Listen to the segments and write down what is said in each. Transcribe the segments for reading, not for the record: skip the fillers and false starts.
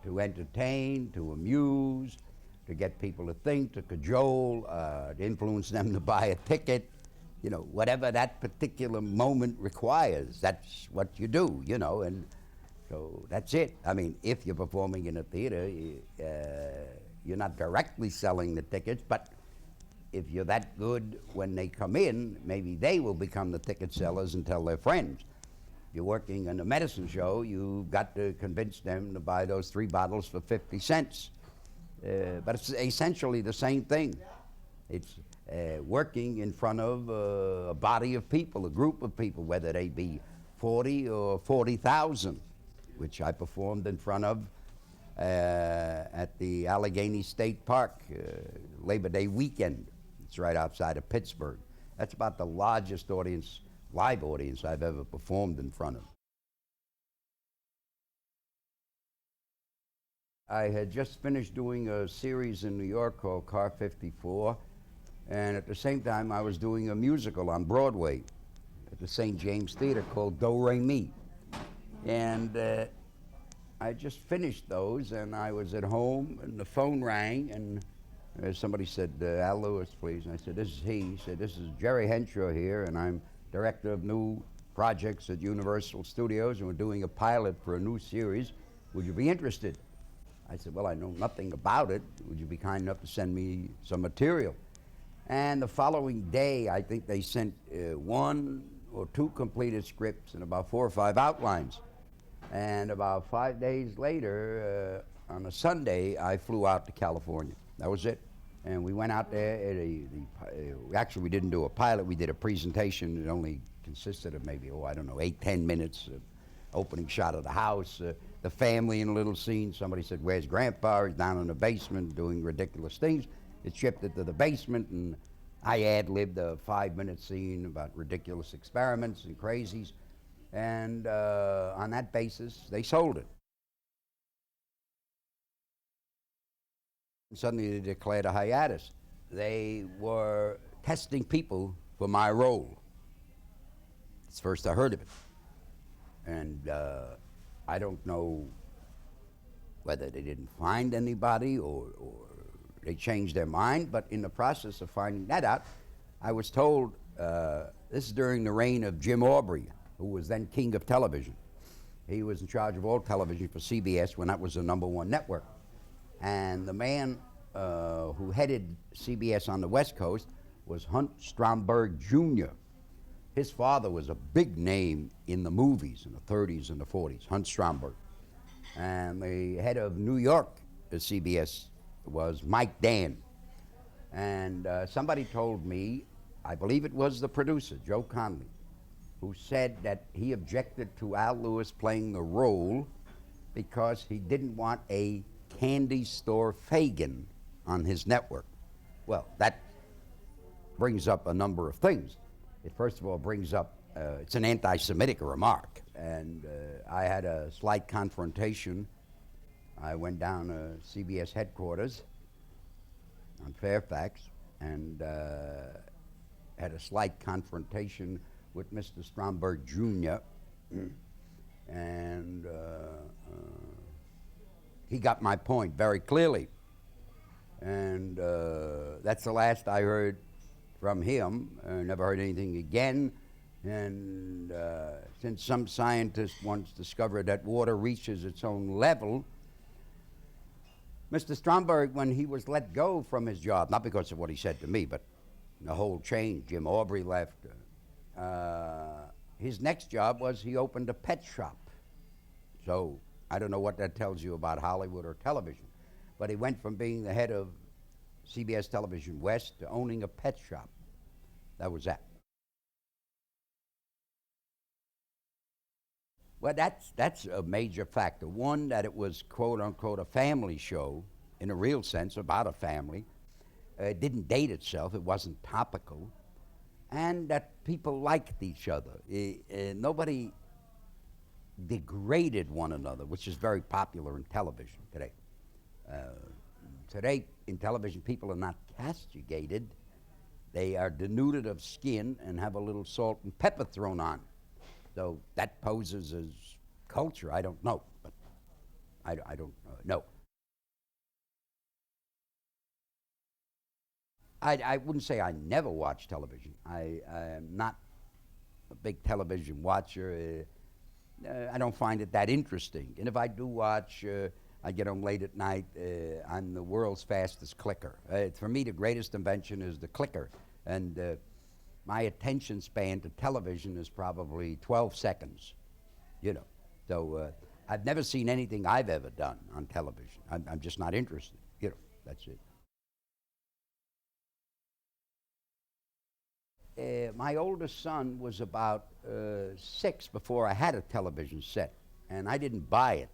to entertain, to amuse, to get people to think, to cajole, to influence them to buy a ticket. You know, whatever that particular moment requires, that's what you do, you know, and so that's it. I mean, if you're performing in a theater, you're not directly selling the tickets, but if you're that good when they come in, maybe they will become the ticket sellers and tell their friends. If you're working in a medicine show, you've got to convince them to buy those 3 bottles for 50 cents. But it's essentially the same thing. It's working in front of a body of people, a group of people, whether they be 40 or 40,000, which I performed in front of at the Allegheny State Park Labor Day weekend. It's right outside of Pittsburgh. That's about the largest audience, live audience I've ever performed in front of. I had just finished doing a series in New York called Car 54, and at the same time I was doing a musical on Broadway at the St. James Theater called Do Re Mi. And I just finished those, and I was at home, and the phone rang, and somebody said, Al Lewis, please. And I said, this is he. He said, this is Jerry Henshaw here, and I'm director of new projects at Universal Studios, and we're doing a pilot for a new series. Would you be interested? I said, well, I know nothing about it. Would you be kind enough to send me some material? And the following day, I think they sent 1 or 2 completed scripts and about 4 or 5 outlines. And about 5 days later, on a Sunday, I flew out to California. That was it. And we went out there. Actually, we didn't do a pilot. We did a presentation. It only consisted of maybe, 8-10 minutes. Opening shot of the house, the family in a little scene. Somebody said, where's Grandpa? He's down in the basement doing ridiculous things. It shifted to the basement, and I ad-libbed a 5-minute scene about ridiculous experiments and crazies. And on that basis, they sold it. And suddenly they declared a hiatus. They were testing people for my role. It's the first I heard of it. And I don't know whether they didn't find anybody or they changed their mind, but in the process of finding that out, I was told, this is during the reign of Jim Aubrey, who was then king of television. He was in charge of all television for CBS when that was the #1 network. And the man who headed CBS on the West Coast was Hunt Stromberg Jr. His father was a big name in the movies in the 30s and the 40s, Hunt Stromberg. And the head of New York at CBS was Mike Dan. And somebody told me, I believe it was the producer, Joe Conley, who said that he objected to Al Lewis playing the role because he didn't want a candy store Fagin on his network. Well, that brings up a number of things. It first of all brings up, it's an anti-Semitic remark, and I had a slight confrontation. I went down to CBS headquarters on Fairfax and had a slight confrontation with Mr. Stromberg Jr. And he got my point very clearly. And that's the last I heard from him. I never heard anything again. And since some scientist once discovered that water reaches its own level, Mr. Stromberg, when he was let go from his job, not because of what he said to me, but the whole chain, Jim Aubrey left, his next job was he opened a pet shop. So I don't know what that tells you about Hollywood or television, but he went from being the head of CBS Television West to owning a pet shop. That was that. Well, that's a major factor. One, that it was quote unquote a family show in a real sense, about a family. It didn't date itself, it wasn't topical. And that people liked each other. Nobody degraded one another, which is very popular in television today. Today, in television, people are not castigated. They are denuded of skin and have a little salt and pepper thrown on. So that poses as culture, I don't know. But I don't know. I wouldn't say I never watch television. I am not a big television watcher. I don't find it that interesting. And if I do watch, I get home late at night. I'm the world's fastest clicker. For me, the greatest invention is the clicker. And my attention span to television is probably 12 seconds, you know. So I've never seen anything I've ever done on television. I'm just not interested, you know. That's it. My oldest son was about 6 before I had a television set, and I didn't buy it.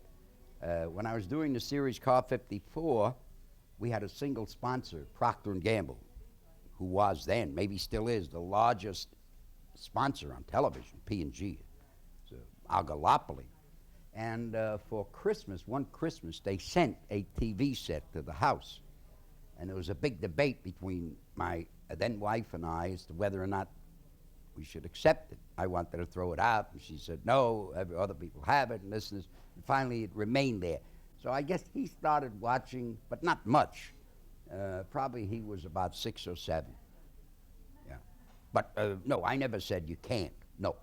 When I was doing the series Car 54, we had a single sponsor, Procter & Gamble, who was then, maybe still is, the largest sponsor on television, P&G. It's a oligopoly. And for Christmas, one Christmas, they sent a TV set to the house. And there was a big debate between my then wife and I as to whether or not we should accept it. I wanted to throw it out, and she said, no, other people have it, and this and this. And finally, it remained there. So I guess he started watching, but not much. Probably he was about 6 or 7. Yeah. But no, I never said you can't. No.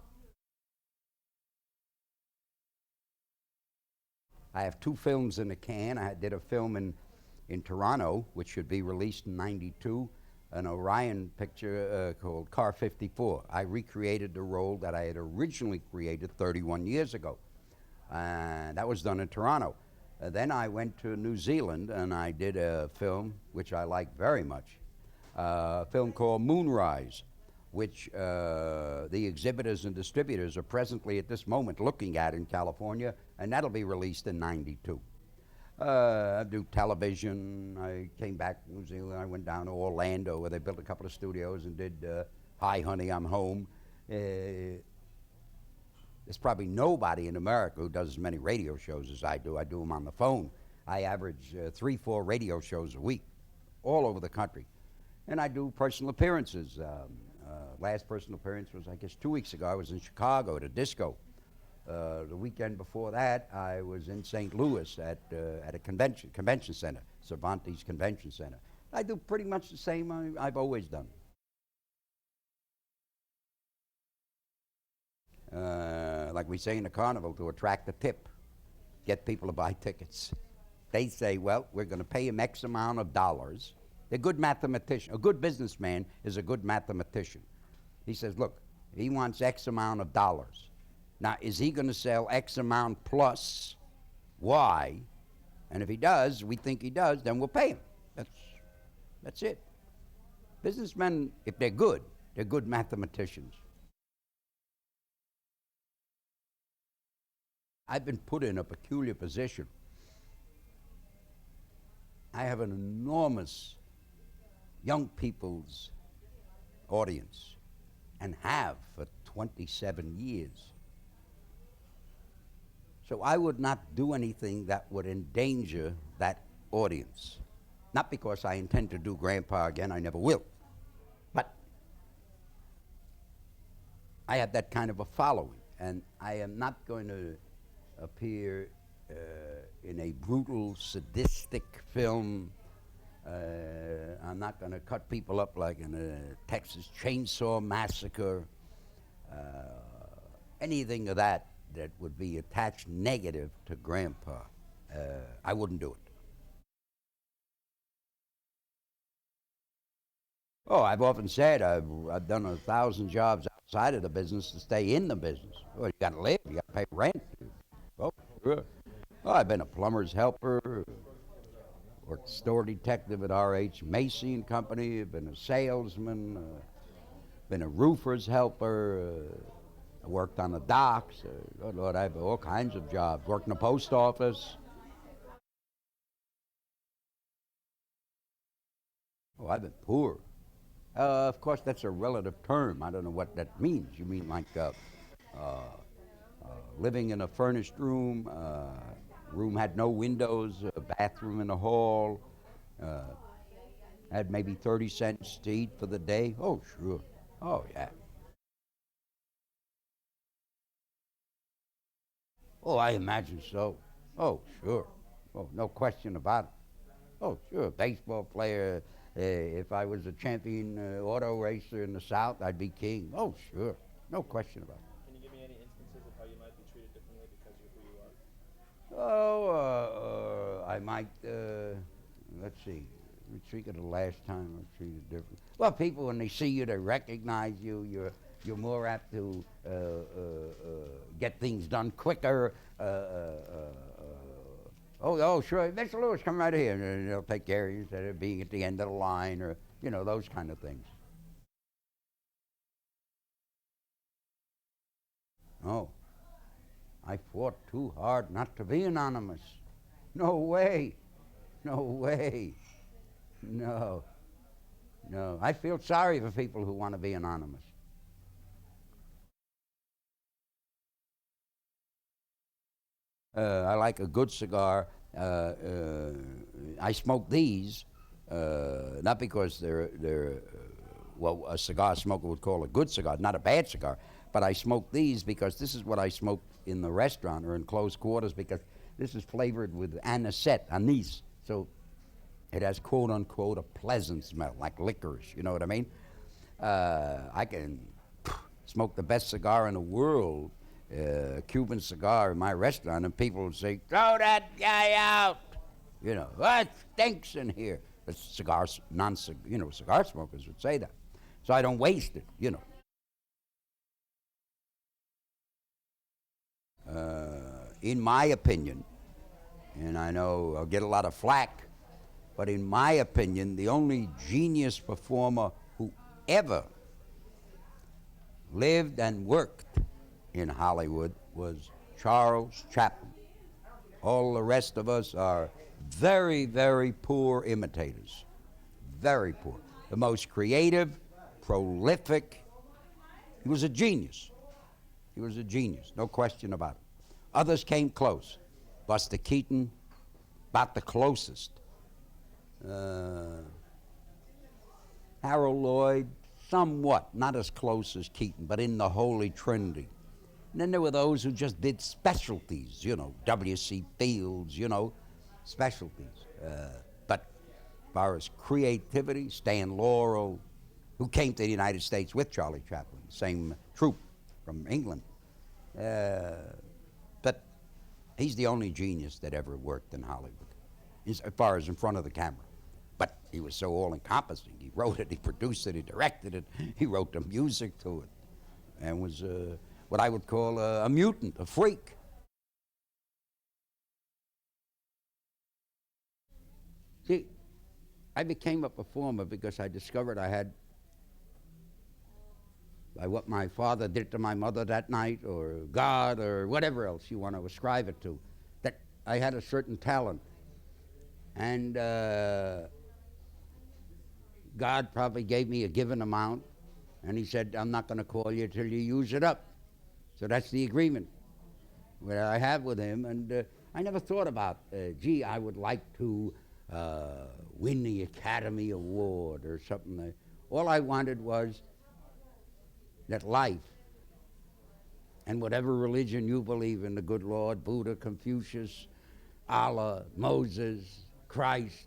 I have 2 films in the can. I did a film in Toronto, which should be released in '92, an Orion picture called Car 54. I recreated the role that I had originally created 31 years ago. That was done in Toronto. Then I went to New Zealand and I did a film which I like very much, a film called Moonrise, which the exhibitors and distributors are presently at this moment looking at in California, and that'll be released in '92. I do television. I came back to New Zealand. I went down to Orlando where they built a couple of studios and did Hi Honey, I'm Home. There's probably nobody in America who does as many radio shows as I do. I do them on the phone. I average 3, 4 radio shows a week all over the country. And I do personal appearances. Last personal appearance was, I guess, 2 weeks ago. I was in Chicago at a disco. The weekend before that, I was in St. Louis at a convention center, Cervantes Convention Center. I do pretty much the same I've always done. Like we say in the carnival, to attract a tip, get people to buy tickets. They say, well, we're going to pay him X amount of dollars. They're good mathematician. A good businessman is a good mathematician. He says, look, he wants X amount of dollars. Now, is he going to sell X amount plus Y? And if he does, we think he does, then we'll pay him. That's it. Businessmen, if they're good mathematicians. I've been put in a peculiar position. I have an enormous young people's audience, and have for 27 years. So I would not do anything that would endanger that audience. Not because I intend to do Grandpa again, I never will. But I have that kind of a following, and I am not going to appear in a brutal, sadistic film. I'm not going to cut people up like in a Texas Chainsaw Massacre. Anything of that would be attached negative to Grandpa. I wouldn't do it. Oh, I've often said I've done 1,000 jobs outside of the business to stay in the business. Well, you got to live, you got to pay rent. Oh, sure. Oh, I've been a plumber's helper, worked store detective at R.H. Macy and Company, been a salesman, been a roofer's helper, I worked on the docks. Good Lord, I have all kinds of jobs. Worked in the post office. Oh, I've been poor. Of course, that's a relative term. I don't know what that means. You mean like living in a furnished room, room had no windows, a bathroom in the hall, had maybe 30 cents to eat for the day? Oh, sure. Oh, yeah. Oh, I imagine so. Oh, sure. Oh, no question about it. Oh, sure, baseball player. If I was a champion auto racer in the South, I'd be king. Oh, sure, no question about it. Can you give me any instances of how you might be treated differently because of who you are? Oh, I might, let's see. Let me think of the last time I was treated different. Well, people, when they see you, they recognize you. You're more apt to get things done quicker. Oh, sure, Mr. Lewis, come right here. And they'll take care of you instead of being at the end of the line or, those kind of things. Oh, I fought too hard not to be anonymous. No way. No way. No. No. I feel sorry for people who want to be anonymous. I like a good cigar. I smoke these, not because they're what a cigar smoker would call a good cigar, not a bad cigar, but I smoke these because this is what I smoke in the restaurant or in close quarters because this is flavored with anisette, anise. So it has quote unquote a pleasant smell, like licorice, you know what I mean? I can smoke the best cigar in the world, Cuban cigar in my restaurant, and people would say, "Throw that guy out!" It stinks in here. But cigar smokers would say that. So I don't waste it. In my opinion, and I know I'll get a lot of flack, but in my opinion, the only genius performer who ever lived and worked in Hollywood was Charles Chaplin. All the rest of us are very, very poor imitators. Very poor. The most creative, prolific. He was a genius. He was a genius, no question about it. Others came close. Buster Keaton, about the closest. Harold Lloyd, somewhat, not as close as Keaton, but in the Holy Trinity. And then there were those who just did specialties, W.C. Fields, specialties. But as far as creativity, Stan Laurel, who came to the United States with Charlie Chaplin, same troupe from England. But he's the only genius that ever worked in Hollywood, as far as in front of the camera. But he was so all-encompassing. He wrote it, he produced it, he directed it, he wrote the music to it, and was what I would call a mutant, a freak. See, I became a performer because I discovered I had, by what my father did to my mother that night, or God, or whatever else you want to ascribe it to, that I had a certain talent. And God probably gave me a given amount, and he said, I'm not going to call you till you use it up. So that's the agreement that I have with him. And I never thought about, I would like to win the Academy Award or something. All I wanted was that life, and whatever religion you believe in, the good Lord, Buddha, Confucius, Allah, Moses, Christ,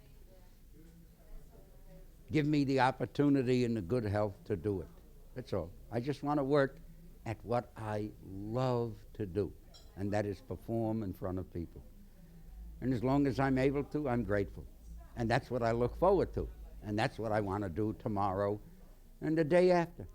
give me the opportunity and the good health to do it. That's all. I just want to work at what I love to do, and that is perform in front of people. And as long as I'm able to, I'm grateful. And that's what I look forward to. And that's what I want to do tomorrow and the day after.